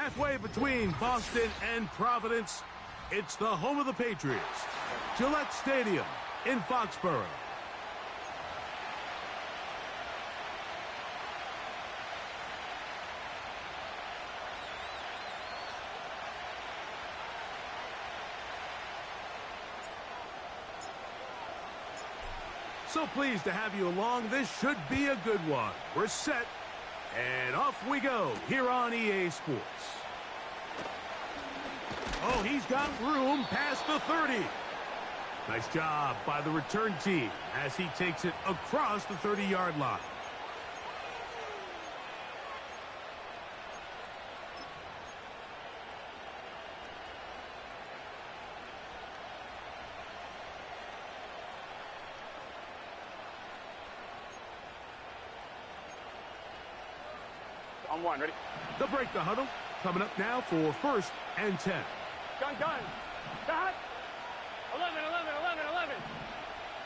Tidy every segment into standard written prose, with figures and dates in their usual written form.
Halfway between Boston and Providence, it's the home of the Patriots, Gillette Stadium in Foxborough. So pleased to have you along. This should be a good one. We're set, and off we go here on EA Sports. Oh, he's got room past the 30. Nice job by the return team as he takes it across the 30-yard line. On one, ready? They'll break the huddle. Coming up now for 1st and 10. Gun. Got 11.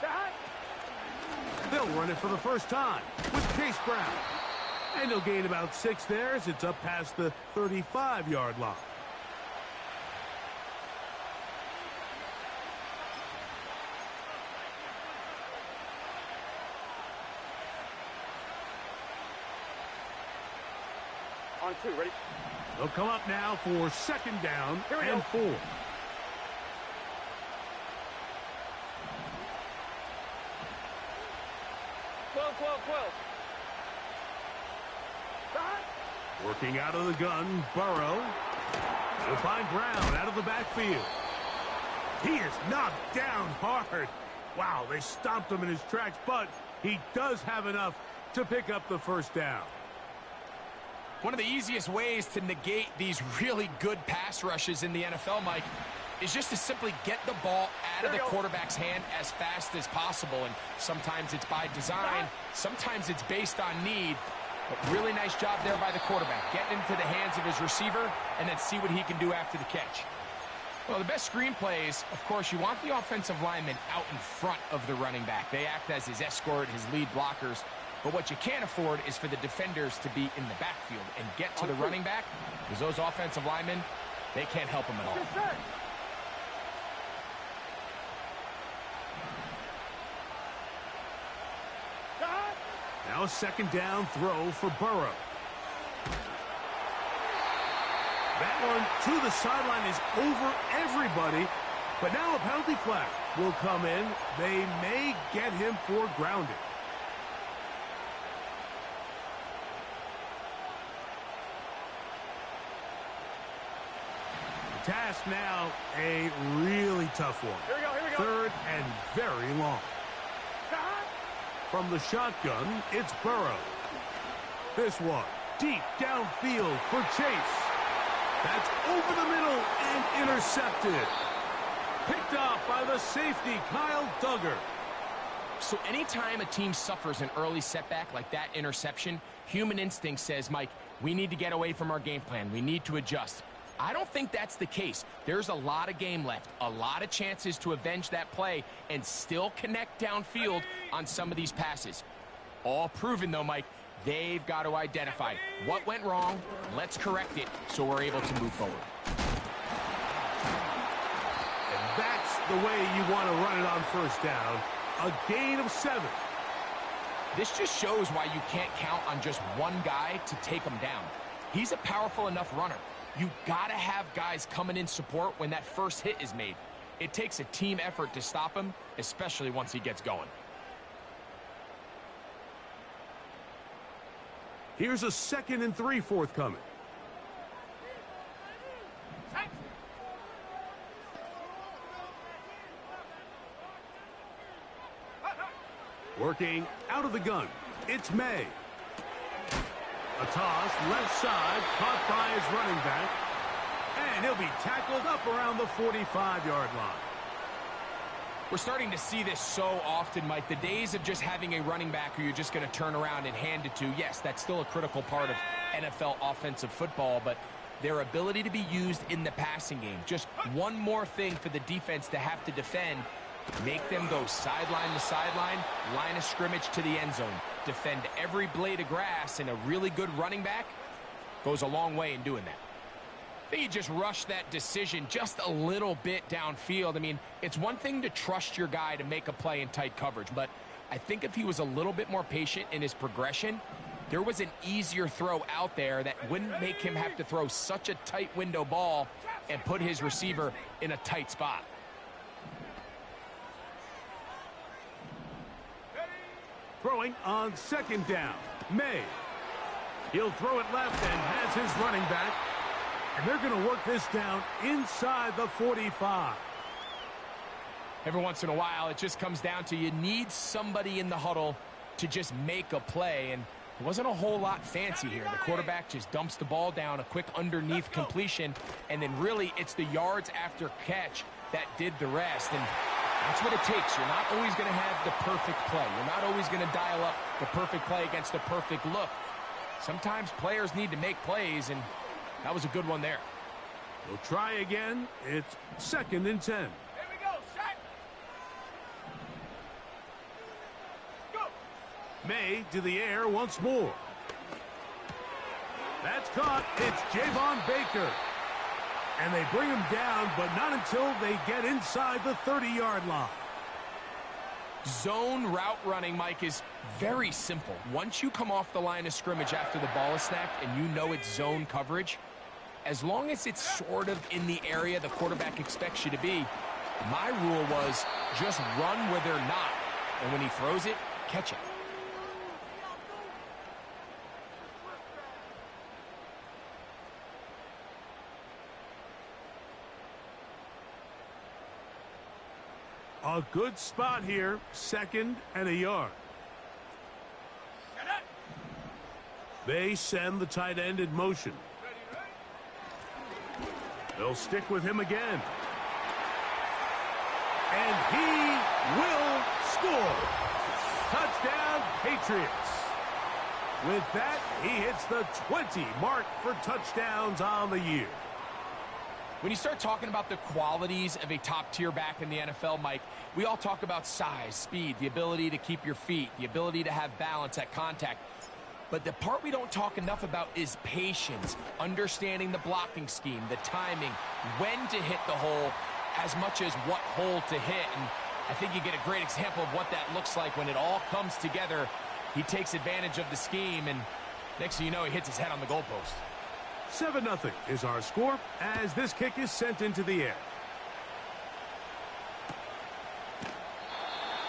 Got. They'll run it for the first time with Chase Brown. And he'll gain about 6 there as it's up past the 35-yard line. On 2, ready? They'll come up now for 2nd down and 4. Twelve. Working out of the gun, Burrow. He'll find Brown out of the backfield. He is knocked down hard. Wow, they stomped him in his tracks, but he does have enough to pick up the 1st down. One of the easiest ways to negate these really good pass rushes in the NFL, Mike, is just to simply get the ball out of the quarterback's hand as fast as possible. And sometimes it's by design, sometimes it's based on need. But really nice job there by the quarterback, getting into the hands of his receiver and then see what he can do after the catch. Well, the best screen plays, of course, you want the offensive lineman out in front of the running back. They act as his escort, his lead blockers. But what you can't afford is for the defenders to be in the backfield and get to the running back, because those offensive linemen, they can't help him at all. Now a 2nd down throw for Burrow. That one to the sideline is over everybody, but now a penalty flag will come in. They may get him for grounding. Task now a really tough one. Here we go. 3rd and very long. From the shotgun, it's Burrow. This one deep downfield for Chase. That's over the middle and intercepted. Picked off by the safety, Kyle Duggar. So anytime a team suffers an early setback like that interception, human instinct says, Mike, we need to get away from our game plan. We need to adjust. I don't think that's the case. There's a lot of game left, a lot of chances to avenge that play and still connect downfield on some of these passes. All proven, though, Mike, they've got to identify what went wrong, let's correct it so we're able to move forward. And that's the way you want to run it on 1st down. A gain of 7. This just shows why you can't count on just one guy to take him down. He's a powerful enough runner. You gotta have guys coming in support when that first hit is made. It takes a team effort to stop him, especially once he gets going. Here's a 2nd and 3 forthcoming. Working out of the gun, it's May. A toss, left side, caught by his running back. And he'll be tackled up around the 45-yard line. We're starting to see this so often, Mike. The days of just having a running back who you're just going to turn around and hand it to, yes, that's still a critical part of NFL offensive football, but their ability to be used in the passing game, just one more thing for the defense to have to defend, make them go sideline to sideline, line of scrimmage to the end zone, defend every blade of grass, and a really good running back goes a long way in doing that. I think he just rushed that decision just a little bit downfield. I mean, it's one thing to trust your guy to make a play in tight coverage, but I think if he was a little bit more patient in his progression, there was an easier throw out there that wouldn't make him have to throw such a tight window ball and put his receiver in a tight spot. Throwing on second down, May. He'll throw it left and has his running back. And they're going to work this down inside the 45. Every once in a while, it just comes down to you need somebody in the huddle to just make a play. And it wasn't a whole lot fancy here. The quarterback just dumps the ball down, a quick underneath completion, and then really it's the yards after catch that did the rest. And that's what it takes. You're not always going to have the perfect play. You're not always going to dial up the perfect play against the perfect look. Sometimes players need to make plays, and that was a good one there. We'll try again. It's 2nd and 10. Here we go, set. Go. May to the air once more. That's caught. It's Javon Baker. And they bring him down, but not until they get inside the 30-yard line. Zone route running, Mike, is very simple. Once you come off the line of scrimmage after the ball is snapped and you know it's zone coverage, as long as it's sort of in the area the quarterback expects you to be, my rule was just run where they're not. And when he throws it, catch it. A good spot here, 2nd and a yard. They send the tight end in motion. They'll stick with him again. And he will score. Touchdown, Patriots. With that, he hits the 20 mark for touchdowns on the year. When you start talking about the qualities of a top-tier back in the NFL, Mike, we all talk about size, speed, the ability to keep your feet, the ability to have balance at contact. But the part we don't talk enough about is patience, understanding the blocking scheme, the timing, when to hit the hole, as much as what hole to hit. And I think you get a great example of what that looks like when it all comes together. He takes advantage of the scheme, and next thing you know, he hits his head on the goalpost. 7-0 is our score as this kick is sent into the air.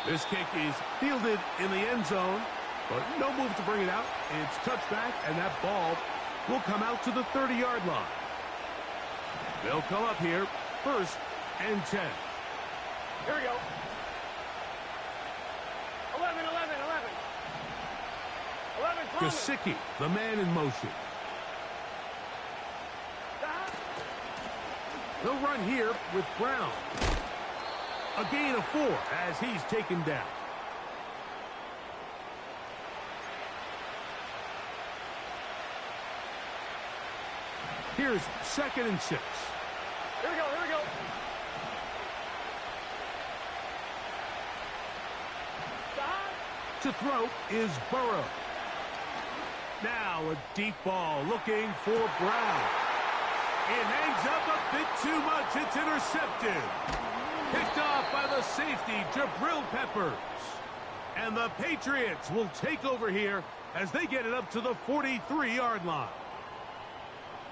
This kick is fielded in the end zone, but no move to bring it out. It's touchback, and that ball will come out to the 30-yard line. They'll come up here, 1st and 10. Here we go. 11, 11, 11. 11, Gesicki, the man in motion. They'll run here with Brown. A gain of 4 as he's taken down. Here's 2nd and 6. Here we go, here we go. To throw is Burrow. Now a deep ball looking for Brown. It hangs up a bit too much. It's intercepted. Picked off by the safety, Jabril Peppers. And the Patriots will take over here as they get it up to the 43-yard line.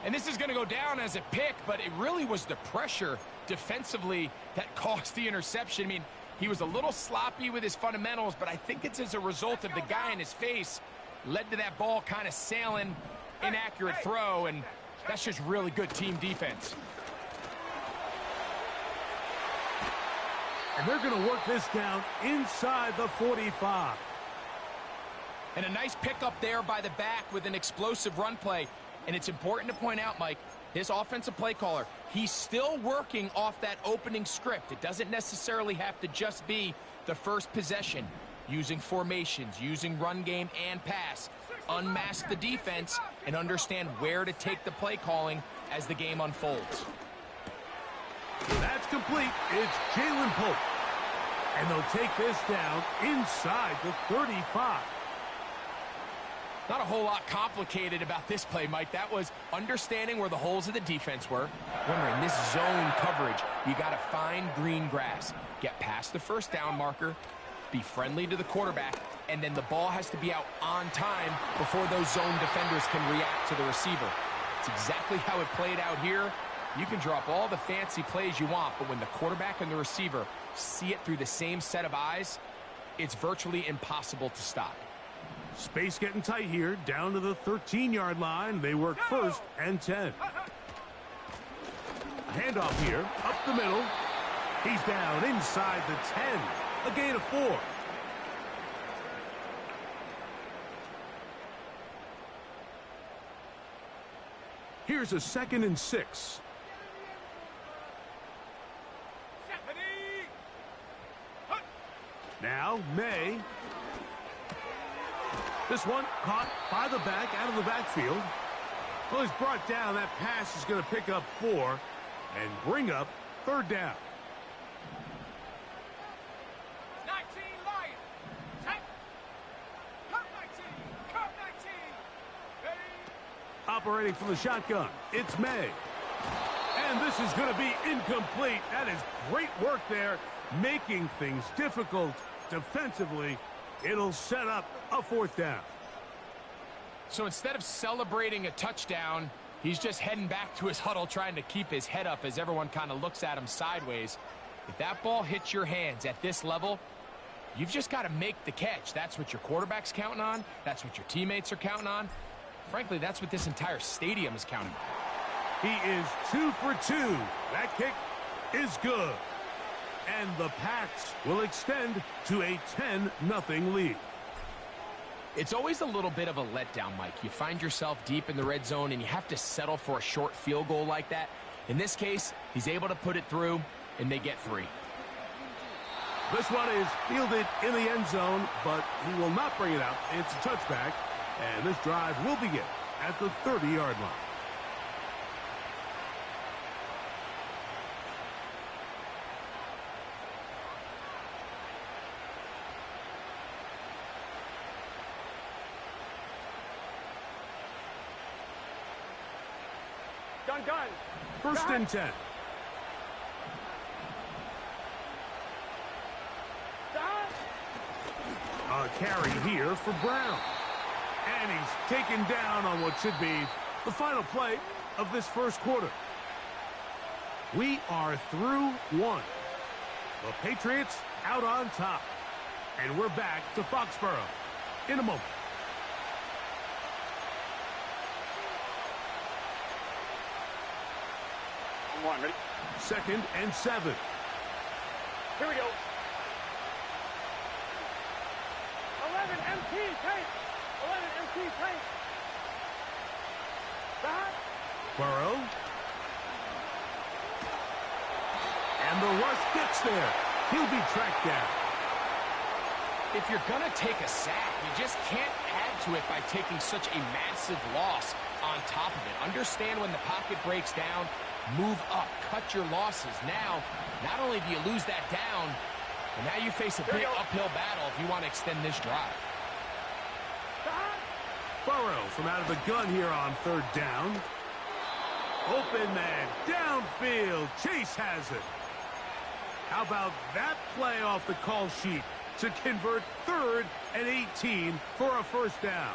And this is going to go down as a pick, but it really was the pressure defensively that caused the interception. I mean, he was a little sloppy with his fundamentals, but I think it's as a result of the guy in his face led to that ball kind of sailing, inaccurate throw, and that's just really good team defense. And they're going to work this down inside the 45. And a nice pickup there by the back with an explosive run play. And it's important to point out, Mike, his offensive play caller, he's still working off that opening script. It doesn't necessarily have to just be the first possession. Using formations, using run game and pass. Unmask the defense and understand where to take the play calling as the game unfolds. That's complete. It's Jalen Pope. And they'll take this down inside the 35. Not a whole lot complicated about this play, Mike. That was understanding where the holes of the defense were. Remember, in this zone coverage, you got to find green grass. Get past the first down marker, be friendly to the quarterback, and then the ball has to be out on time before those zone defenders can react to the receiver. It's exactly how it played out here. You can drop all the fancy plays you want, but when the quarterback and the receiver see it through the same set of eyes, it's virtually impossible to stop. Space getting tight here, down to the 13-yard line. They work first and 10. Handoff here, up the middle. He's down inside the 10. A gain of 4. Here's a 2nd and 6. Now, May. This one caught by the back, out of the backfield. Well, he's brought down. That pass is going to pick up 4 and bring up 3rd down. 19 Lions. Take. Cut 19. Cut 19. Ready. Operating from the shotgun, it's May. And this is going to be incomplete. That is great work there, making things difficult defensively. It'll set up a 4th down. So instead of celebrating a touchdown, he's just heading back to his huddle trying to keep his head up as everyone kind of looks at him sideways. If that ball hits your hands at this level, you've just got to make the catch. That's what your quarterback's counting on. That's what your teammates are counting on. Frankly, that's what this entire stadium is counting on. He is 2 for 2. That kick is good. And the Pats will extend to a 10-0 lead. It's always a little bit of a letdown, Mike. You find yourself deep in the red zone, and you have to settle for a short field goal like that. In this case, he's able to put it through, and they get 3. This one is fielded in the end zone, but he will not bring it out. It's a touchback, and this drive will begin at the 30-yard line. Gun. 1st and 10. A carry here for Brown. And he's taken down on what should be the final play of this first quarter. We are through 1. The Patriots out on top. And we're back to Foxborough in a moment. Ready? 2nd and 7. Here we go. 11 MT tank. 11 MT tank. Back. Burrow. And the rush gets there. He'll be tracked down. If you're going to take a sack, you just can't add to it by taking such a massive loss on top of it. Understand when the pocket breaks down, move up, cut your losses. Now, not only do you lose that down, but now you face a big uphill battle if you want to extend this drive. Burrow from out of the gun here on 3rd down. Open man, downfield. Chase has it. How about that play off the call sheet to convert 3rd and 18 for a 1st down?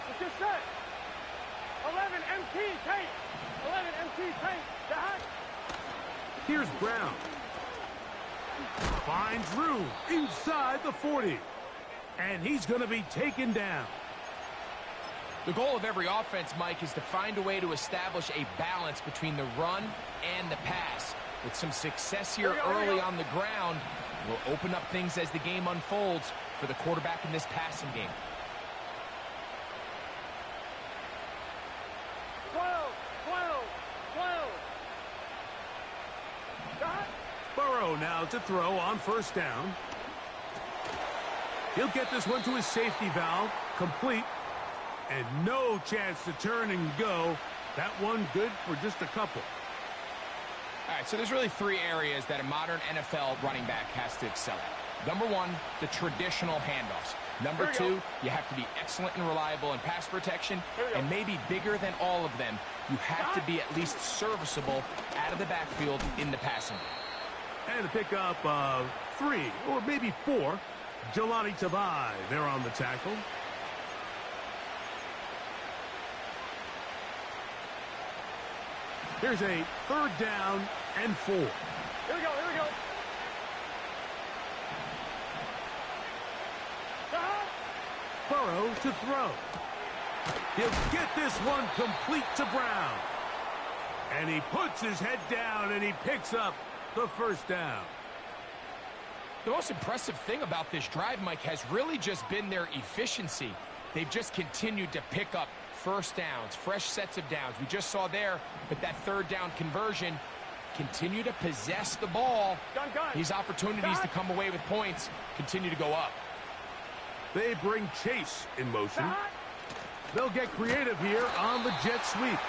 It's just set. 11 MT tank. 11 MT tank. Back. Here's Brown. Finds room inside the 40. And he's going to be taken down. The goal of every offense, Mike, is to find a way to establish a balance between the run and the pass. With some success here early on the ground, will open up things as the game unfolds for the quarterback in this passing game. 12. Burrow now to throw on 1st down. He'll get this one to his safety valve, complete, and no chance to turn and go. That one good for just a couple. All right, so there's really three areas that a modern NFL running back has to excel at. Number one, the traditional handoffs. Number two, you have to be excellent and reliable in pass protection. And maybe bigger than all of them, you have to be at least serviceable out of the backfield in the passing game. And to pick up 3 or maybe 4, Jelani Tavai there on the tackle. Here's a 3rd down and 4. Here we go, here we go. Burrow to throw. He'll get this one complete to Brown. And he puts his head down and he picks up the 1st down. The most impressive thing about this drive, Mike, has really just been their efficiency. They've just continued to pick up 1st downs, fresh sets of downs. We just saw there with that 3rd down conversion, continue to possess the ball. These opportunities to come away with points continue to go up. They bring Chase in motion. They'll get creative here on the jet sweep.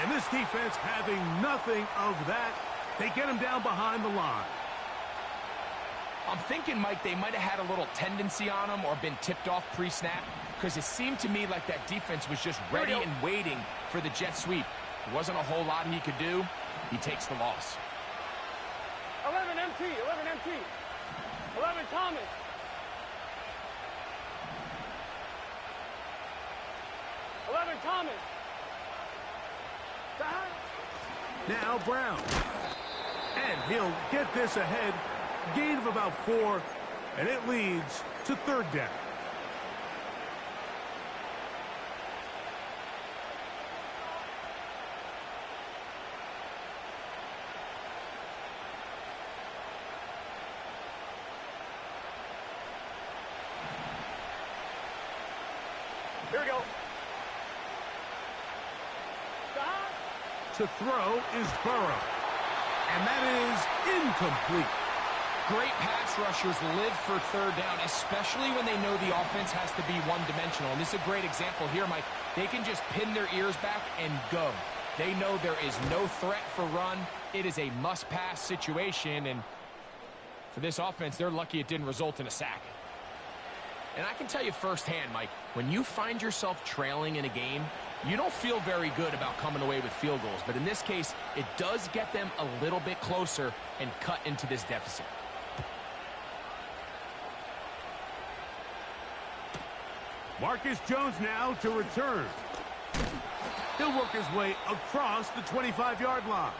And this defense having nothing of that, they get him down behind the line. I'm thinking, Mike, they might have had a little tendency on him or been tipped off pre-snap, because it seemed to me like that defense was just ready and waiting for the jet sweep. There wasn't a whole lot he could do. He takes the loss. 11 MT, 11 MT. 11 Thomas. Thomas. Now Brown. And he'll get this ahead. Gain of about 4. And it leads to 3rd down. Here we go. To throw is Burrow. And that is incomplete. Great pass rushers live for 3rd down, especially when they know the offense has to be one-dimensional. And this is a great example here, Mike. They can just pin their ears back and go. They know there is no threat for run. It is a must-pass situation. And for this offense, they're lucky it didn't result in a sack. And I can tell you firsthand, Mike, when you find yourself trailing in a game, you don't feel very good about coming away with field goals. But in this case, it does get them a little bit closer and cut into this deficit. Marcus Jones now to return. He'll work his way across the 25-yard line.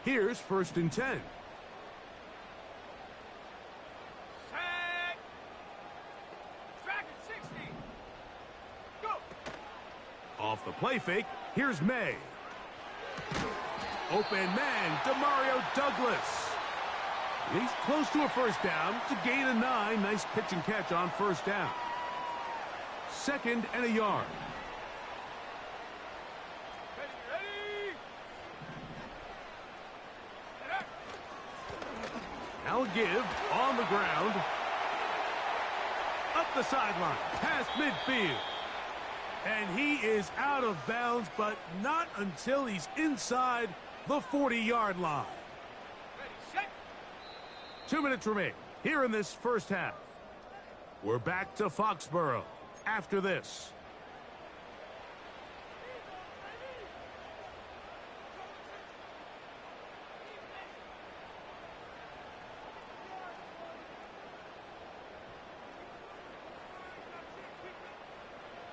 Here's 1st and 10. Sack. Track at 60. Go. Off the play fake, here's May. Open man, Demario Douglas. He's close to a 1st down to gain a 9. Nice pitch and catch on 1st down. 2nd and a yard. Now a give on the ground. Up the sideline, past midfield. And he is out of bounds, but not until he's inside the 40-yard line. 2 minutes remain here in this 1st half. We're back to Foxborough after this.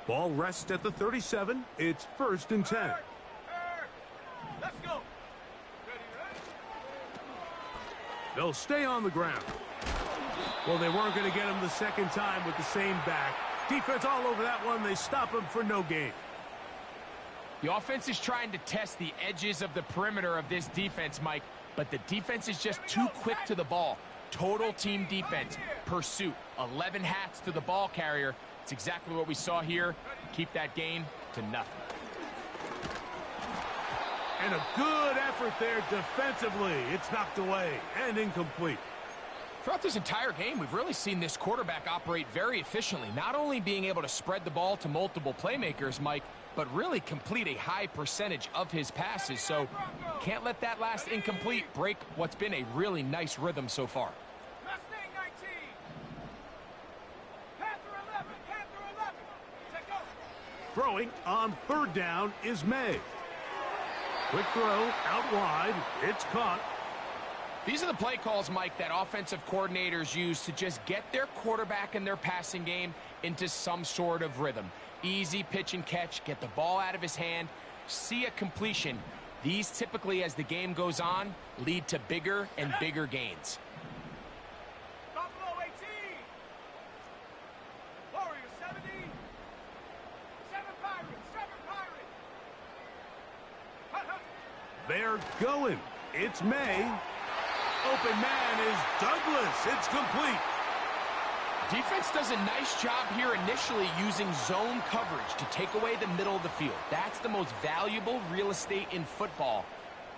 Ball rests at the 37. It's 1st and 10. Let's go. They'll stay on the ground. Well, they weren't going to get him the 2nd time with the same back. Defense all over that one. They stop him for no gain. The offense is trying to test the edges of the perimeter of this defense, Mike, but the defense is just too quick to the ball. Total team defense, pursuit, 11 hats to the ball carrier. It's exactly what we saw here. Keep that gain to nothing. And a good effort there defensively. It's knocked away and incomplete. Throughout this entire game, we've really seen this quarterback operate very efficiently, not only being able to spread the ball to multiple playmakers, Mike, but really complete a high percentage of his passes. So can't let that last incomplete break what's been a really nice rhythm so far. Mustang 19. Panther 11. Panther 11. Check go. Throwing on third down is May. Quick throw out wide. It's caught. These are the play calls, Mike, that offensive coordinators use to just get their quarterback and their passing game into some sort of rhythm. Easy pitch and catch, get the ball out of his hand, see a completion. These typically, as the game goes on, lead to bigger and bigger gains. Buffalo 18. Warriors 70. 7 Pirates. 7 Pirates. They're going. It's May. Open man is Douglas. It's complete. Defense does a nice job here initially using zone coverage to take away the middle of the field. That's the most valuable real estate in football.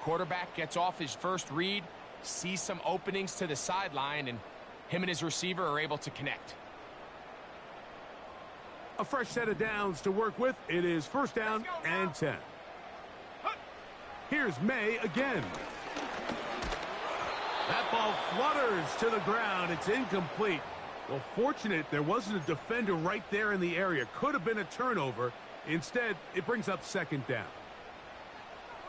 Quarterback gets off his first read, sees some openings to the sideline, and him and his receiver are able to connect. A fresh set of downs to work with. It is first down and 10. Here's May again. That ball flutters to the ground. It's incomplete. Well, fortunate there wasn't a defender right there in the area. Could have been a turnover. Instead, it brings up second down.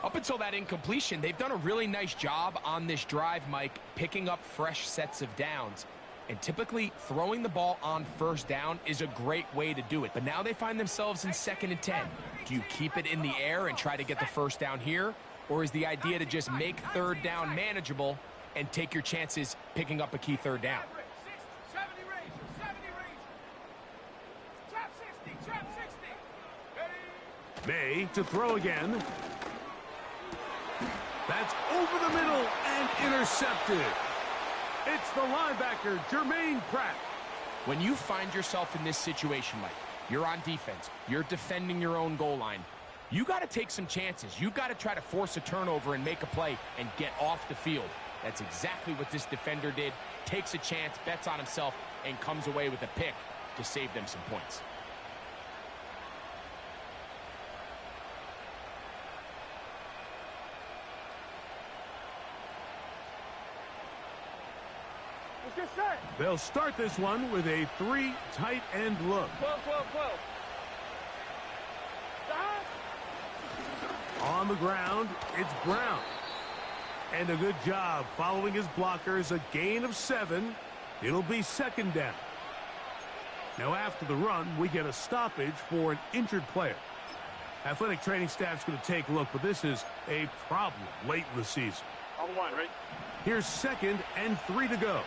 Up until that incompletion, they've done a really nice job on this drive, Mike, picking up fresh sets of downs. And typically, throwing the ball on first down is a great way to do it. But now they find themselves in second and 10. Do you keep it in the air and try to get the first down here? Or is the idea to just make third down manageable and take your chances picking up a key third down? 70 range. 70 range. Trap 60. Trap 60. May to throw again. That's over the middle and intercepted. It's the linebacker, Jermaine Pratt. When you find yourself in this situation, Mike, you're on defense, you're defending your own goal line, you got to take some chances. You've got to try to force a turnover and make a play and get off the field. That's exactly what this defender did. Takes a chance, bets on himself, and comes away with a pick to save them some points. Let's get set. They'll start this one with a 3 tight end look. 12, 12, 12. Stop. On the ground, it's Brown. And a good job following his blockers, a gain of 7. It'll be second down. Now after the run, we get a stoppage for an injured player. Athletic training staff's going to take a look, but this is a problem late in the season. On one, right? Here's second and 3 to go.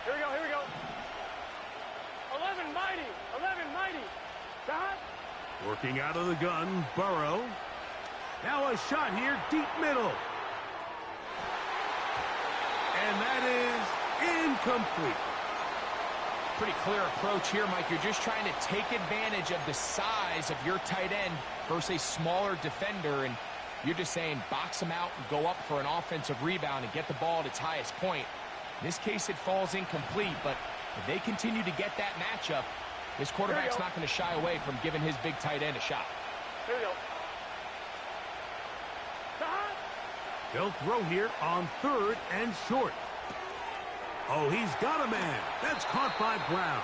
Here we go, here we go. 11 mighty. 11 mighty. Stop. Working out of the gun, Burrow. Now a shot here, deep middle. And that is incomplete. Pretty clear approach here, Mike. You're just trying to take advantage of the size of your tight end versus a smaller defender, and you're just saying box him out and go up for an offensive rebound and get the ball at its highest point. In this case, it falls incomplete, but if they continue to get that matchup, this quarterback's not going to shy away from giving his big tight end a shot. Here we go. Stop. They'll throw here on third and short. Oh, he's got a man. That's caught by Brown.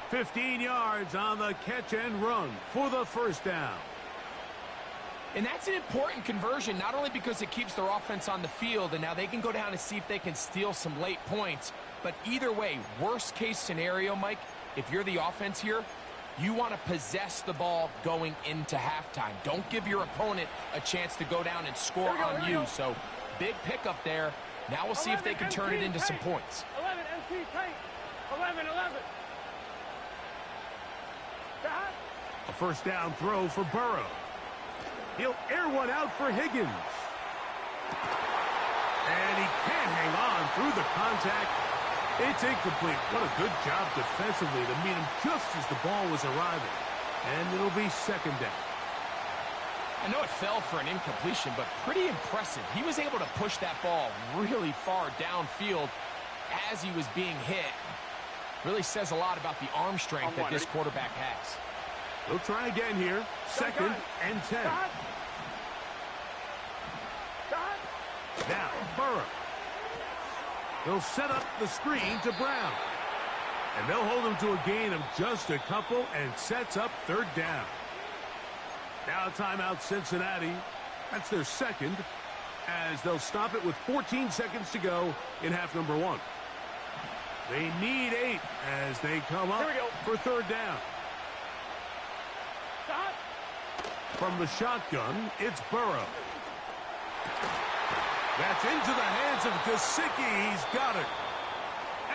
15 yards on the catch and run for the first down. And that's an important conversion, not only because it keeps their offense on the field, and now they can go down and see if they can steal some late points. But either way, worst case scenario, Mike, if you're the offense here, you want to possess the ball going into halftime. Don't give your opponent a chance to go down and score on you. So big pickup there. Now we'll see if they can turn it into some points. 11 MT tank. 11, 11. Stop. A first down throw for Burrow. He'll air one out for Higgins. And he can't hang on through the contact. It's incomplete. What a good job defensively to meet him just as the ball was arriving. And it'll be second down. I know it fell for an incompletion, but pretty impressive. He was able to push that ball really far downfield as he was being hit. Really says a lot about the arm strength that this quarterback has. We'll try again here. 2nd and 10. Now, Burrow. He'll set up the screen to Brown. And they'll hold him to a gain of just a couple and sets up 3rd down. Now timeout Cincinnati. That's their 2nd, as they'll stop it with 14 seconds to go in half number 1. They need 8 as they come up for 3rd down. From the shotgun, it's Burrow. That's into the hands of Gesicki. He's got it.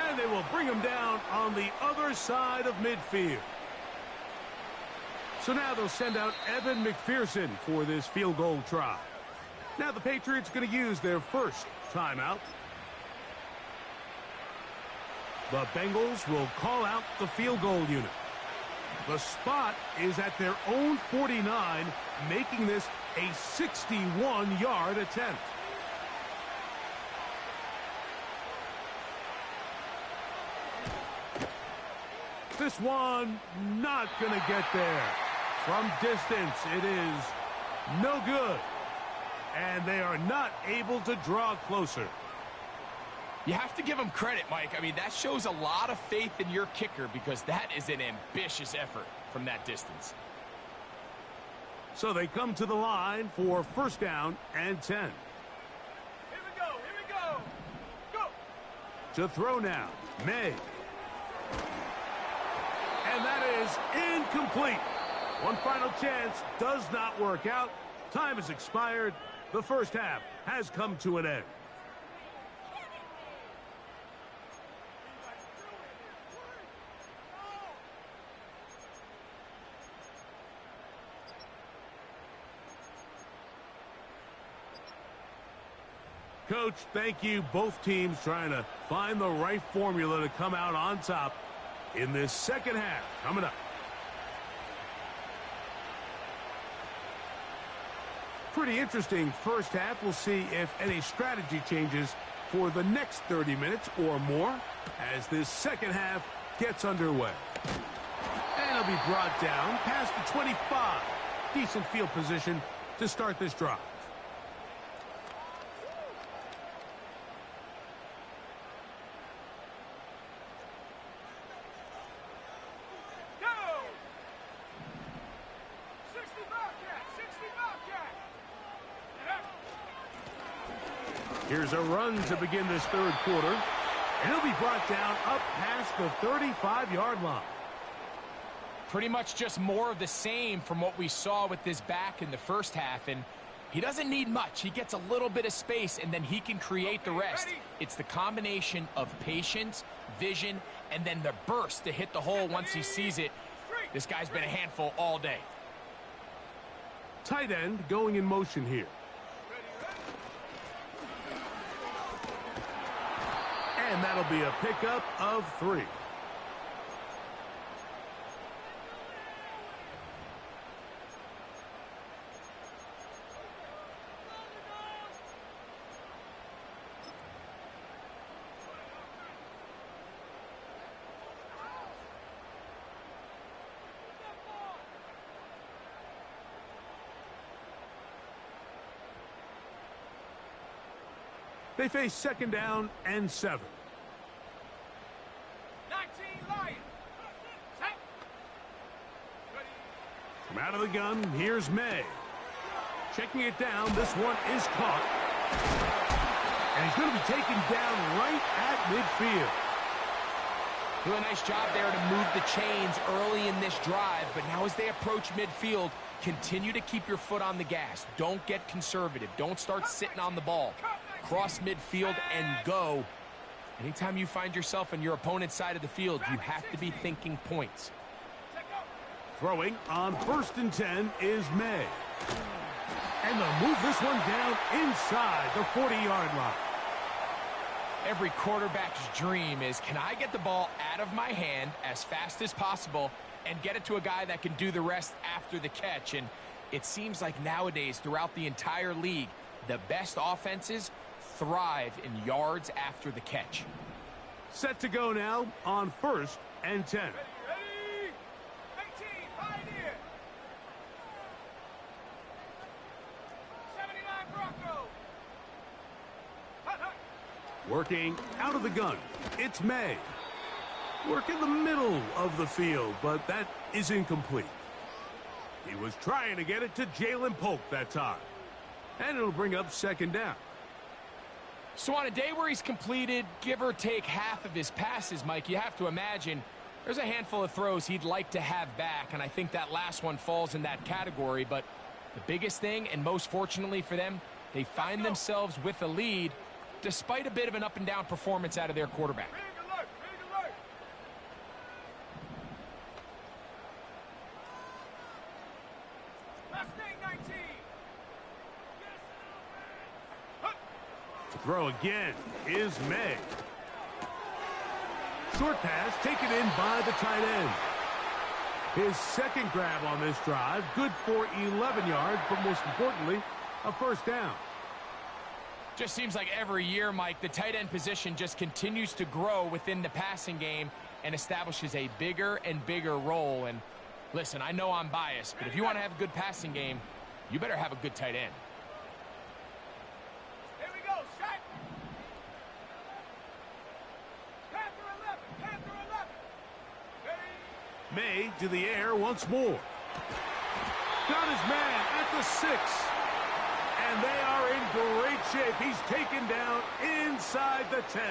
And they will bring him down on the other side of midfield. So now they'll send out Evan McPherson for this field goal try. Now the Patriots going to use their first timeout. The Bengals will call out the field goal unit. The spot is at their own 49, making this a 61-yard attempt. This one not going to get there. From distance, it is no good. And they are not able to draw closer. You have to give him credit, Mike. I mean, that shows a lot of faith in your kicker because that is an ambitious effort from that distance. So they come to the line for 1st down and 10. Here we go. Go. To throw now, May. And that is incomplete. One final chance does not work out. Time has expired. The first half has come to an end. Coach, thank you. Both teams trying to find the right formula to come out on top in this second half. Coming up. Pretty interesting first half. We'll see if any strategy changes for the next 30 minutes or more as this second half gets underway. And it'll be brought down past the 25. Decent field position to start this drive. Here's a run to begin this third quarter. And he'll be brought down up past the 35-yard line. Pretty much just more of the same from what we saw with this back in the first half. And he doesn't need much. He gets a little bit of space, and then he can create the rest. It's the combination of patience, vision, and then the burst to hit the hole once he sees it. This guy's been a handful all day. Tight end going in motion here. And that'll be a pickup of 3. They face 2nd down and 7. From out of the gun, here's May. Checking it down, this one is caught. And he's going to be taken down right at midfield. Do a nice job there to move the chains early in this drive, but now as they approach midfield, continue to keep your foot on the gas. Don't get conservative. Don't start sitting on the ball. Cross midfield and go. Anytime you find yourself on your opponent's side of the field, you have to be thinking points. Throwing on 1st and 10 is May. And they'll move this one down inside the 40-yard line. Every quarterback's dream is, can I get the ball out of my hand as fast as possible and get it to a guy that can do the rest after the catch? And it seems like nowadays throughout the entire league, the best offenses thrive in yards after the catch. Set to go now on 1st and 10. Ready? 18, Pioneer. 79 Bronco. Hut, hut. Working out of the gun, it's May. Work in the middle of the field, but that is incomplete. He was trying to get it to Jalen Polk that time. And it'll bring up 2nd down. So on a day where he's completed, give or take half of his passes, Mike, you have to imagine there's a handful of throws he'd like to have back, and I think that last one falls in that category. But the biggest thing, and most fortunately for them, they find themselves with a lead despite a bit of an up-and-down performance out of their quarterback. Big alert, big alert. Mustang 19. To throw again is May. Short pass taken in by the tight end. His 2nd grab on this drive, good for 11 yards, but most importantly, a 1st down. Just seems like every year, Mike, the tight end position just continues to grow within the passing game and establishes a bigger and bigger role. And listen, I know I'm biased, but if you want to have a good passing game, you better have a good tight end. Here we go, shot. Panther 11. Ready? May to the air once more. Got his man at the 6. And they are in great shape. He's taken down inside the 10.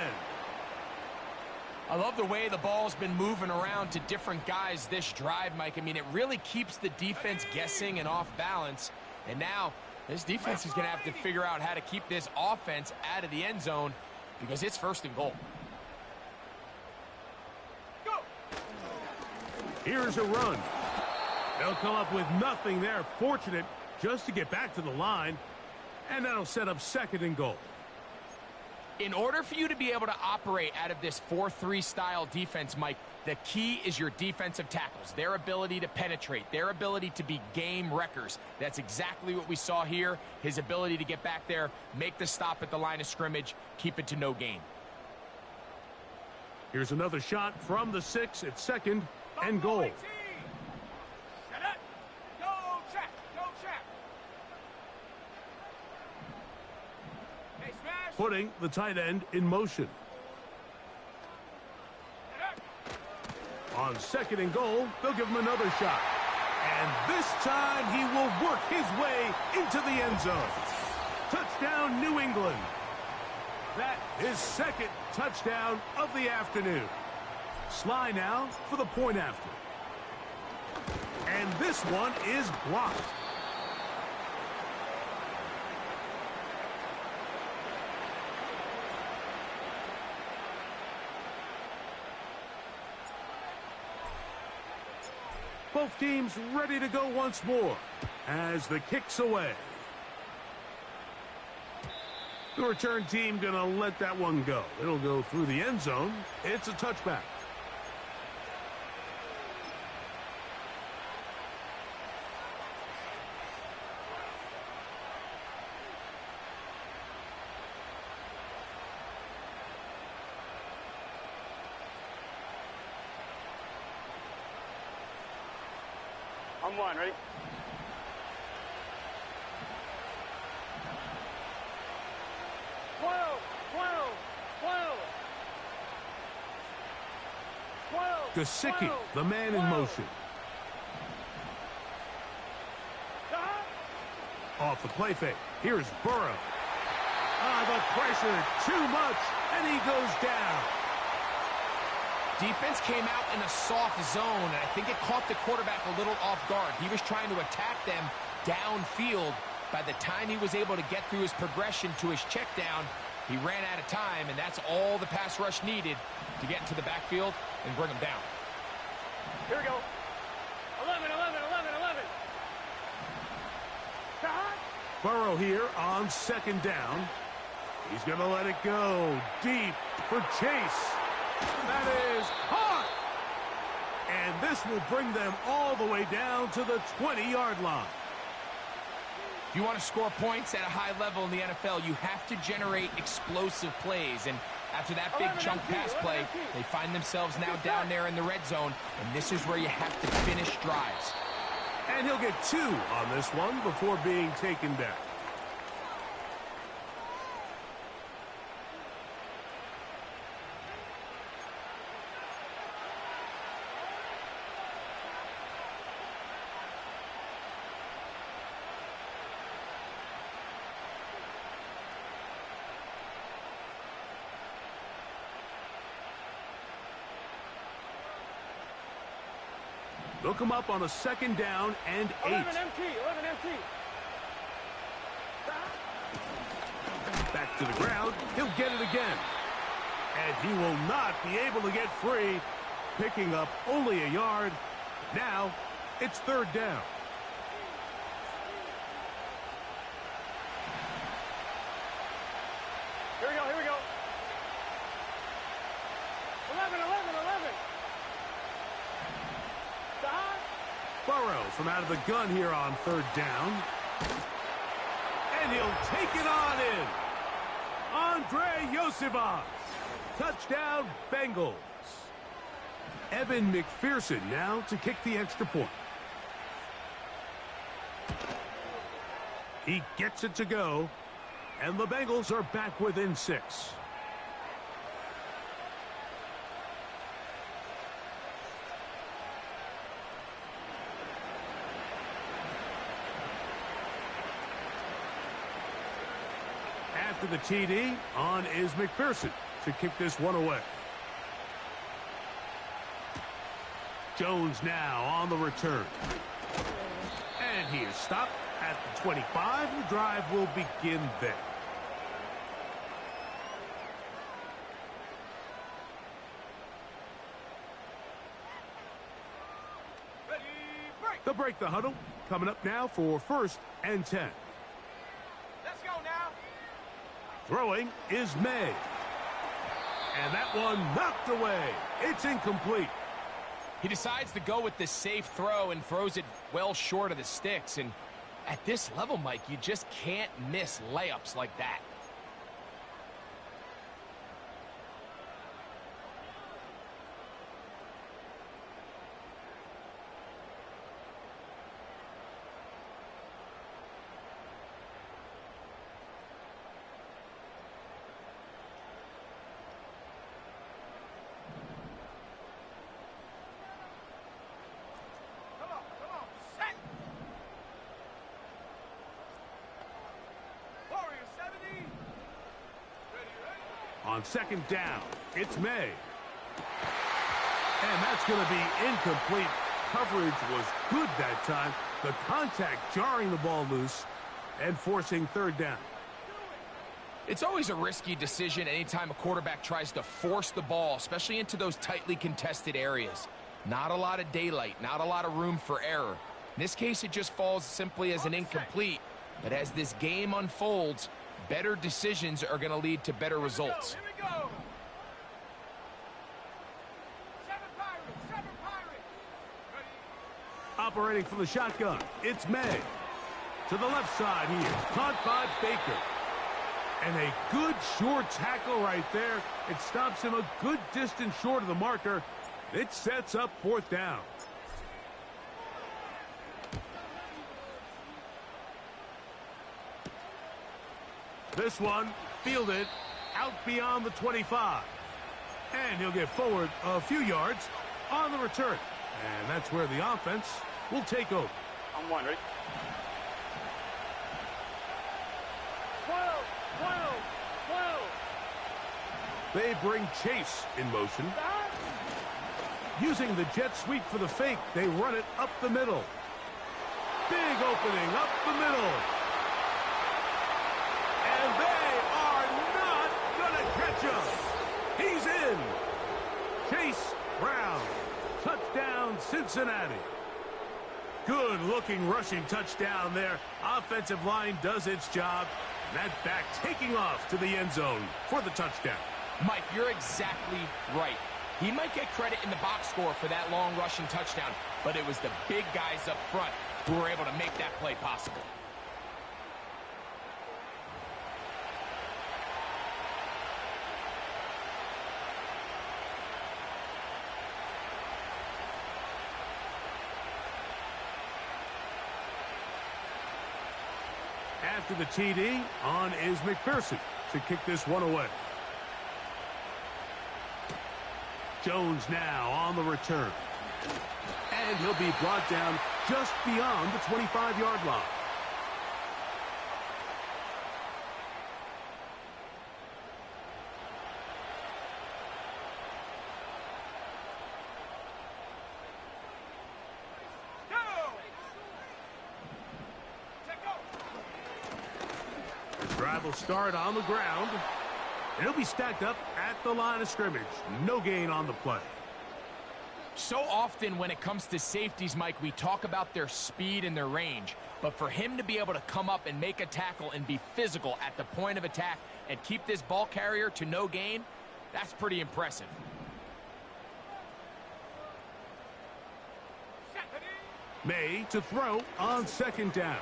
I love the way the ball's been moving around to different guys this drive, Mike. I mean, it really keeps the defense guessing and off balance. And now this defense is going to have to figure out how to keep this offense out of the end zone because it's 1st and goal. Go. Here's a run. They'll come up with nothing there. Fortunate just to get back to the line. And that'll set up 2nd and goal. In order for you to be able to operate out of this 4-3 style defense, Mike, the key is your defensive tackles, their ability to penetrate, their ability to be game wreckers. That's exactly what we saw here, his ability to get back there, make the stop at the line of scrimmage, keep it to no gain. Here's another shot from the 6 at 2nd and goal. Shut up. Go check. Hey, smash. Putting the tight end in motion. On 2nd and goal, they'll give him another shot. And this time he will work his way into the end zone. Touchdown, New England. That is 2nd touchdown of the afternoon. Sly now for the point after. And this one is blocked. Both teams ready to go once more as the kick's away. The return team gonna let that one go. It'll go through the end zone. It's a touchback. I'm one, ready? Gesicki, the man in motion. Off the play fake. Here's Burrow. The pressure, too much, and he goes down. Defense came out in a soft zone, and I think it caught the quarterback a little off guard. He was trying to attack them downfield. By the time he was able to get through his progression to his check down, he ran out of time, and that's all the pass rush needed to get into the backfield and bring him down. Here we go. 11. Burrow here on 2nd down. He's going to let it go deep for Chase. That is hot. And this will bring them all the way down to the 20-yard line. If you want to score points at a high level in the NFL, you have to generate explosive plays. And after that big chunk pass play, they find themselves now down there in the red zone, and this is where you have to finish drives. And he'll get 2 on this one before being taken down. They'll come up on a 2nd down and 8. 11 MT, 11 MT. Back to the ground. He'll get it again. And he will not be able to get free, picking up only a yard. Now it's 3rd down. Here we go, here we go. 11, 11, 11. Burrow from out of the gun here on 3rd down. And he'll take it on in. Andre Yosivas. Touchdown, Bengals. Evan McPherson now to kick the extra point. He gets it to go. And the Bengals are back within 6. After the TD, on is McPherson to kick this one away. Jones now on the return. And he is stopped at the 25. The drive will begin there. Ready, break. They'll break the huddle. Coming up now for 1st and 10. Let's go now. Throwing is May. And that one knocked away. It's incomplete. He decides to go with the safe throw and throws it well short of the sticks. And at this level, Mike, you just can't miss layups like that. On 2nd down, it's May. And that's going to be incomplete. Coverage was good that time. The contact jarring the ball loose and forcing 3rd down. It's always a risky decision anytime a quarterback tries to force the ball, especially into those tightly contested areas. Not a lot of daylight, not a lot of room for error. In this case, it just falls simply as an incomplete. But as this game unfolds, better decisions are going to lead to better results. Here we go. 7 Pirates, 7 Pirates. Ready. Operating from the shotgun, it's May. To the left side here, caught by Baker. And a good short tackle right there. It stops him a good distance short of the marker. It sets up 4th down. This one fielded out beyond the 25. And he'll get forward a few yards on the return. And that's where the offense will take over. I'm one, ready? 12, 12, 12. They bring Chase in motion. Using the jet sweep for the fake, they run it up the middle. Big opening up the middle. And they are not going to catch him. He's in. Chase Brown. Touchdown, Cincinnati. Good-looking rushing touchdown there. Offensive line does its job. And that back taking off to the end zone for the touchdown. Mike, you're exactly right. He might get credit in the box score for that long rushing touchdown, but it was the big guys up front who were able to make that play possible. After the TD, on is McPherson to kick this one away. Jones now on the return. And he'll be brought down just beyond the 25-yard line. Drive will start on the ground. And he'll be stacked up at the line of scrimmage. No gain on the play. So often when it comes to safeties, Mike, we talk about their speed and their range. But for him to be able to come up and make a tackle and be physical at the point of attack and keep this ball carrier to no gain, that's pretty impressive. May to throw on second down.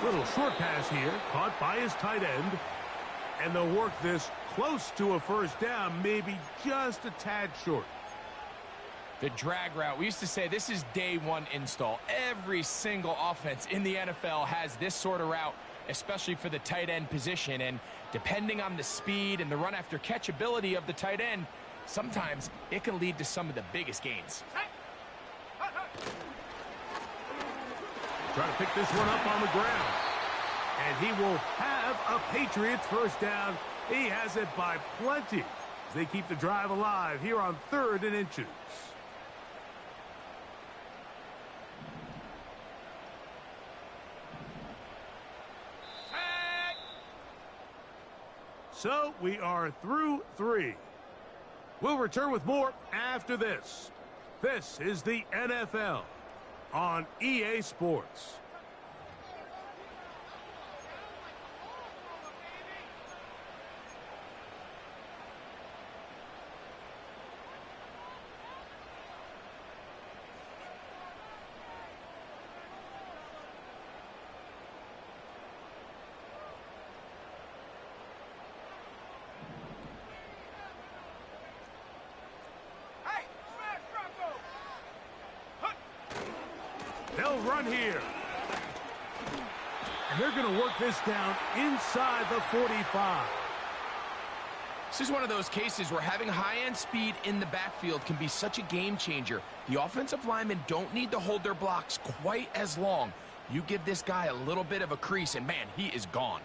Little short pass here, caught by his tight end. And they'll work this close to a first down, maybe just a tad short. The drag route, we used to say this is day one install. Every single offense in the NFL has this sort of route, especially for the tight end position. And depending on the speed and the run after catch ability of the tight end, sometimes it can lead to some of the biggest gains. Try to pick this one up on the ground. And he will have a Patriots first down. He has it by plenty as they keep the drive alive here on 3rd and inches. So we are through 3. We'll return with more after this. This is the NFL on EA Sports. They'll run here. And they're going to work this down inside the 45. This is one of those cases where having high-end speed in the backfield can be such a game changer. The offensive linemen don't need to hold their blocks quite as long. You give this guy a little bit of a crease, and man, he is gone.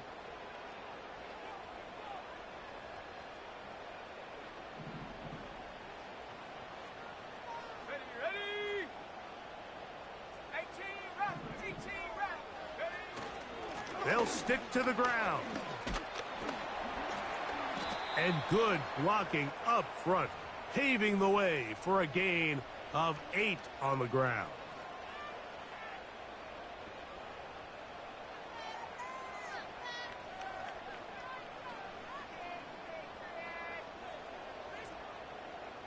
They'll stick to the ground. And good blocking up front, paving the way for a gain of 8 on the ground.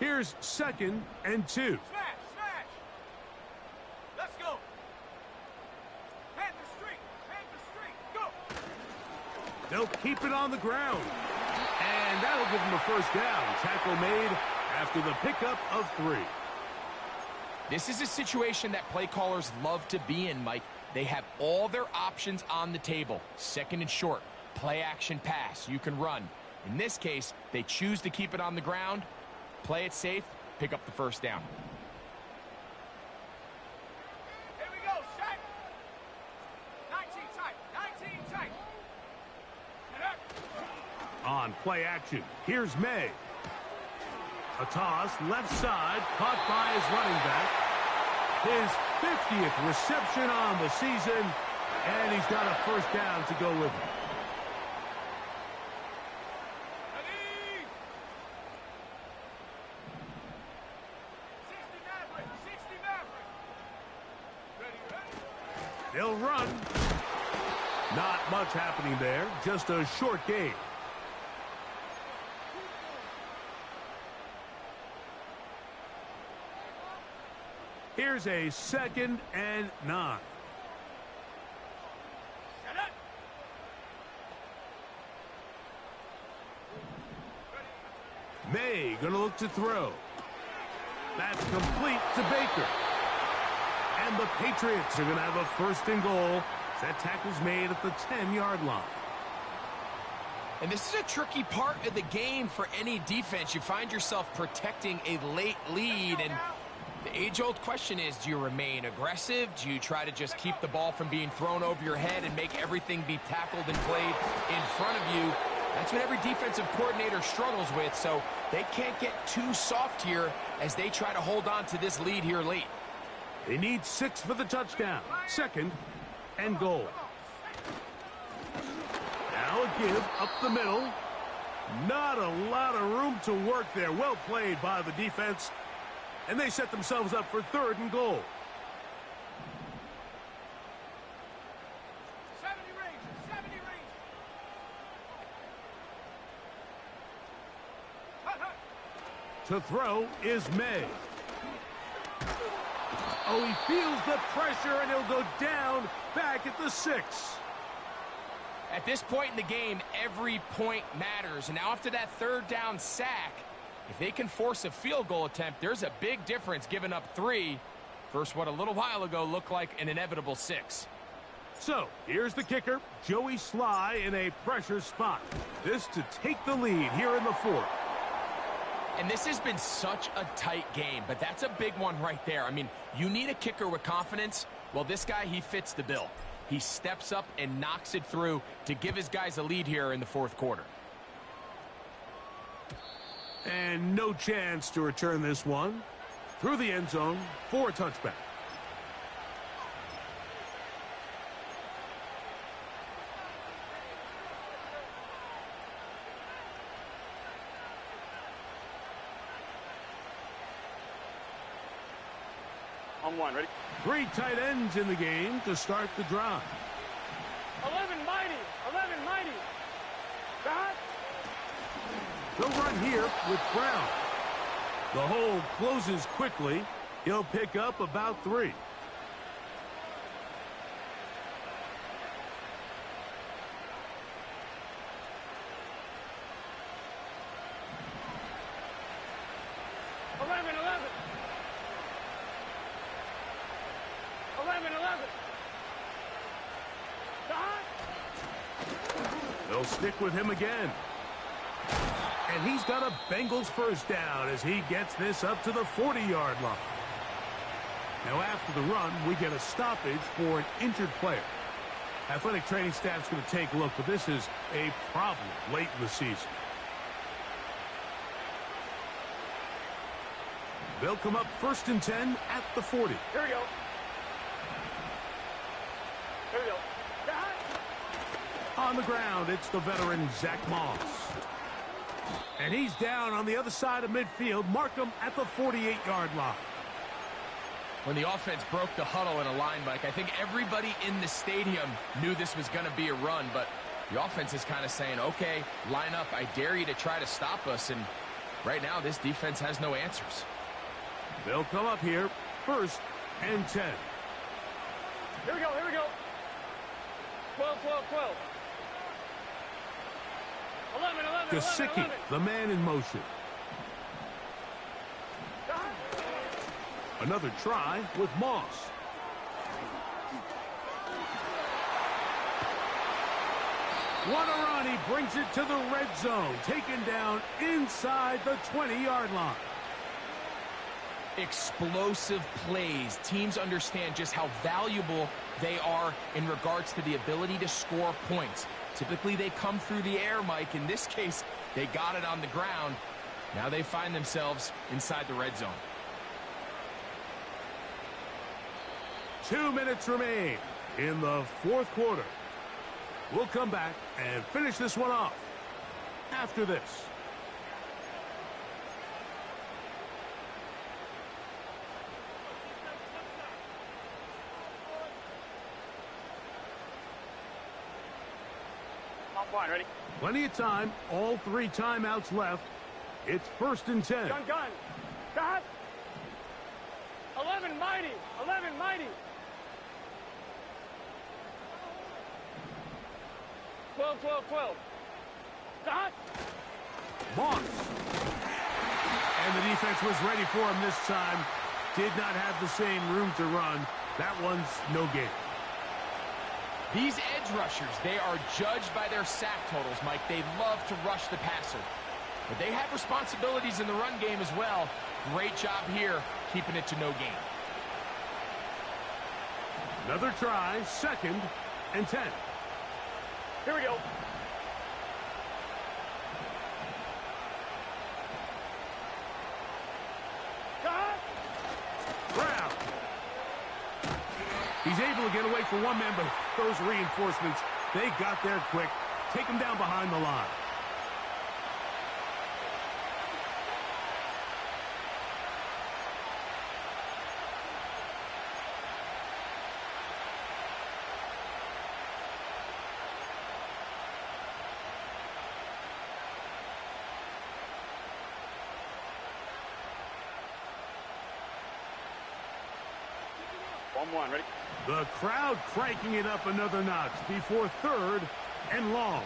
Here's 2nd and 2. They'll keep it on the ground. And that'll give them a first down. Tackle made after the pickup of 3. This is a situation that play callers love to be in, Mike. They have all their options on the table. 2nd and short, play action pass. You can run. In this case, they choose to keep it on the ground, play it safe, pick up the first down. Here we go, set. 19 tight, 19 tight. On play action, here's May. A toss, left side, caught by his running back. His 50th reception on the season, and he's got a first down to go with him. They'll run. Not much happening there, just a short gain. Here's a 2nd and 9. May gonna look to throw. That's complete to Baker. And the Patriots are gonna have a 1st and goal That tackle's made at the 10-yard line. And this is a tricky part of the game for any defense. You find yourself protecting a late lead, and the age-old question is, do you remain aggressive? Do you try to just keep the ball from being thrown over your head and make everything be tackled and played in front of you? That's what every defensive coordinator struggles with, so they can't get too soft here as they try to hold on to this lead here late. They need 6 for the touchdown. 2nd and goal. Now a give up the middle. Not a lot of room to work there. Well played by the defense. And they set themselves up for 3rd and goal. 70 range, 70 range. To throw is May. Oh, he feels the pressure, and he'll go down back at the 6. At this point in the game, every point matters. And now after that 3rd down sack, if they can force a field goal attempt, there's a big difference giving up 3 versus what a little while ago looked like an inevitable 6. So, here's the kicker, Joey Sly in a pressure spot. This to take the lead here in the 4th. And this has been such a tight game, but that's a big one right there. I mean, you need a kicker with confidence. Well, this guy, he fits the bill. He steps up and knocks it through to give his guys a lead here in the 4th quarter. And no chance to return this one. Through the end zone for a touchback. On 1, ready? 3 tight ends in the game to start the drive. 11 mighty, 11 mighty. Got. They'll run here with Brown. The hole closes quickly. He'll pick up about 3. They'll stick with him again. And he's got a Bengals 1st down as he gets this up to the 40-yard line. Now after the run, we get a stoppage for an injured player. Athletic training staff's going to take a look, but this is a problem late in the season. They'll come up 1st and 10 at the 40. Here we go. Here we go. On the ground, it's the veteran Zach Moss. And he's down on the other side of midfield. Mark him at the 48-yard line. When the offense broke the huddle in a line, Mike, I think everybody in the stadium knew this was going to be a run, but the offense is kind of saying, okay, line up. I dare you to try to stop us, and right now this defense has no answers. They'll come up here, 1st and 10. Here we go, here we go. 12, 12, 12. 11, 11, Gesicki, 11. the man in motion. Another try with Moss. What a run. He brings it to the red zone. Taken down inside the 20-yard line. Explosive plays. Teams understand just how valuable they are in regards to the ability to score points. Typically, they come through the air, Mike. In this case, they got it on the ground. Now they find themselves inside the red zone. 2 minutes remain in the 4th quarter. We'll come back and finish this one off after this. Fine, ready? Plenty of time. All 3 timeouts left. It's 1st and 10. Gun, gun. Got. 11 mighty. 11 mighty. 12, 12, 12. Got. Moss. And the defense was ready for him this time. Did not have the same room to run. That one's no gain. These edge rushers, they are judged by their sack totals, Mike. They love to rush the passer. But they have responsibilities in the run game as well. Great job here, keeping it to no gain. Another try, 2nd and 10. Here we go. Cut. Brown. He's able to get away from one man, but those reinforcements, they got there quick. Take him down behind the line. One, ready? The crowd cranking it up another notch before 3rd and long.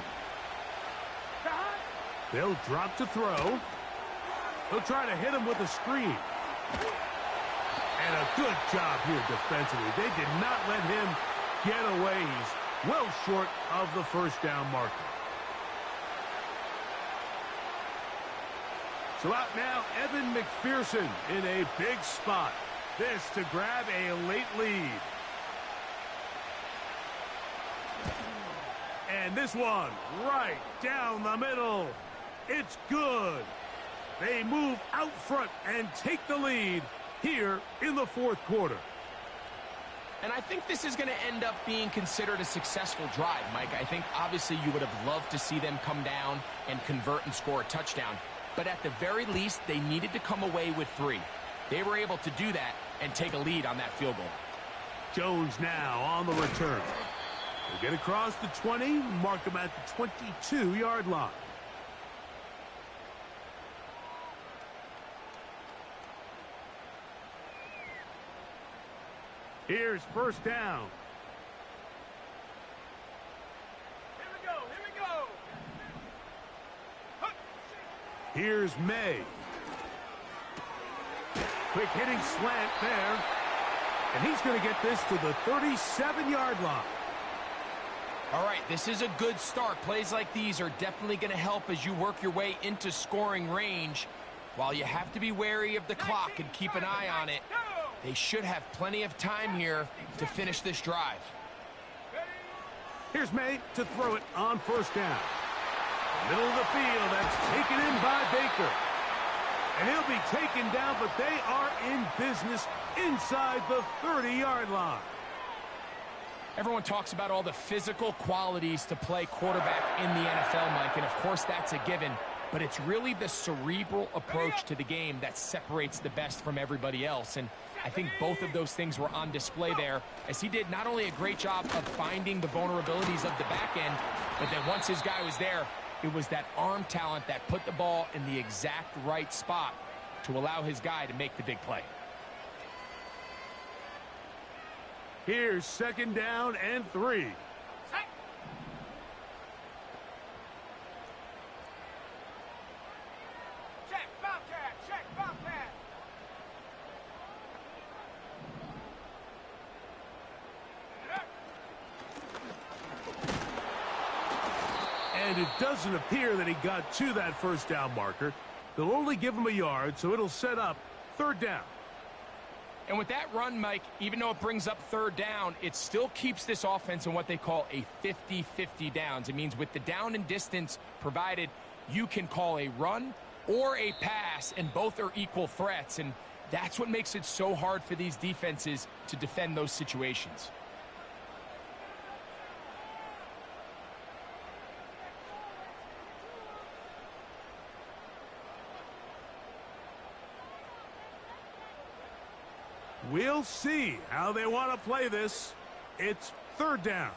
They'll drop to throw. They'll try to hit him with a screen. And a good job here defensively. They did not let him get away. He's well short of the first down marker. So out now, Evan McPherson in a big spot. This to grab a late lead. And this one right down the middle. It's good. They move out front and take the lead here in the 4th quarter. And I think this is going to end up being considered a successful drive, Mike. I think obviously you would have loved to see them come down and convert and score a touchdown. But at the very least, they needed to come away with 3. They were able to do that and take a lead on that field goal. Jones now on the return. They get across the 20, mark them at the 22-yard line. Here's 1st down. Here we go. Here's May. Quick hitting slant there. And he's going to get this to the 37-yard line. All right, this is a good start. Plays like these are definitely going to help as you work your way into scoring range. While you have to be wary of the clock and keep an eye on it, they should have plenty of time here to finish this drive. Here's May to throw it on 1st down. Middle of the field, that's taken in by Baker. And he'll be taken down, but they are in business inside the 30-yard line. Everyone talks about all the physical qualities to play quarterback in the NFL, Mike, and of course that's a given, but it's really the cerebral approach to the game that separates the best from everybody else, and I think both of those things were on display there, as he did not only a great job of finding the vulnerabilities of the back end, but then once his guy was there, it was that arm talent that put the ball in the exact right spot to allow his guy to make the big play. Here's 2nd down and 3. Check, Bobcat, check, Bobcat. And it doesn't appear that he got to that 1st down marker. They'll only give him a yard, so it'll set up 3rd down. And with that run, Mike, even though it brings up 3rd down, it still keeps this offense in what they call a 50-50 downs. It means with the down and distance provided, you can call a run or a pass, and both are equal threats. And that's what makes it so hard for these defenses to defend those situations. We'll see how they want to play this. It's 3rd down.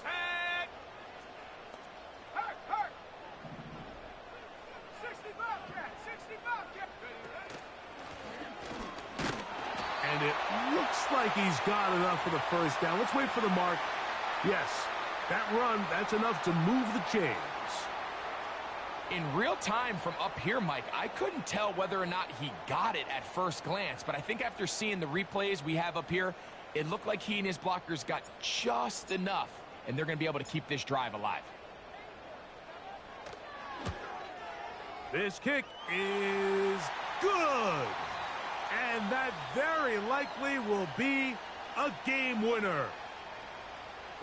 Tag. Hurt. 60 Bobcat, 60 Bobcat. And it looks like he's got enough for the 1st down. Let's wait for the mark. Yes, that run, that's enough to move the chains. In real time from up here, Mike, I couldn't tell whether or not he got it at first glance, but I think after seeing the replays we have up here, it looked like he and his blockers got just enough. and they're going to be able to keep this drive alive. This kick is good. And that very likely will be a game winner.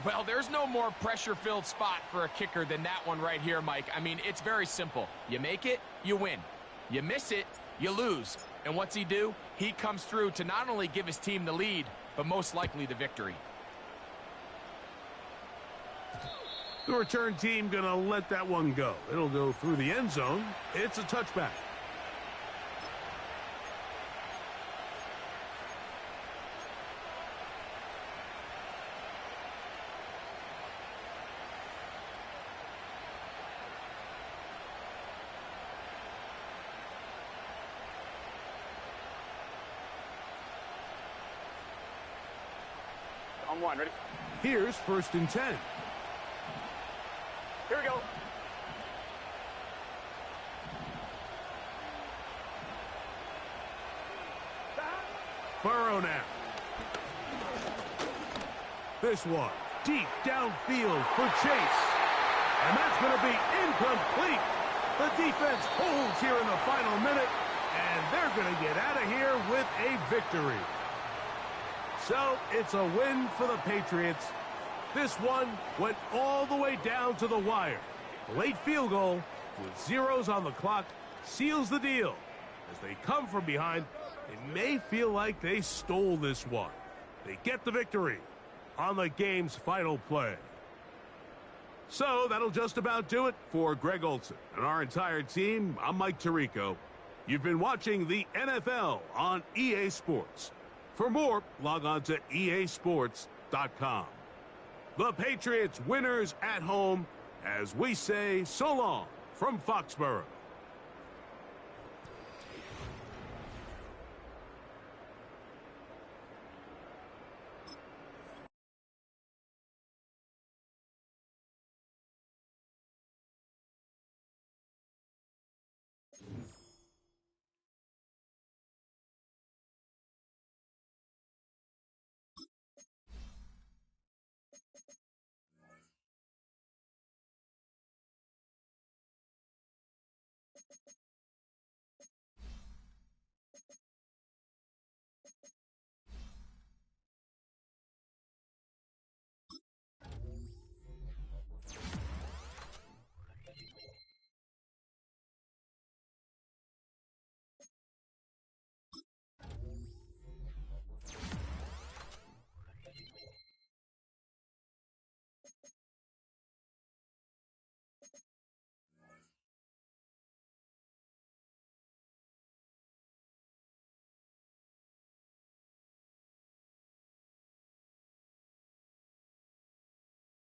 Well, there's no more pressure-filled spot for a kicker than that one right here, Mike. I mean, it's very simple. You make it, you win. You miss it, you lose. And what's he do? He comes through to not only give his team the lead, but most likely the victory. The return team gonna let that one go. It'll go through the end zone. It's a touchback. On one, ready? Here's 1st and 10. Here we go. Burrow now. This one deep downfield for Chase. And that's going to be incomplete. The defense holds here in the final minute, and they're going to get out of here with a victory. So it's a win for the Patriots. This one went all the way down to the wire. The late field goal with zeros on the clock seals the deal. As they come from behind, they may feel like they stole this one. They get the victory on the game's final play. So that'll just about do it for Greg Olson and our entire team. I'm Mike Tirico. You've been watching the NFL on EA Sports. For more, log on to easports.com. The Patriots winners at home as we say so long from Foxborough.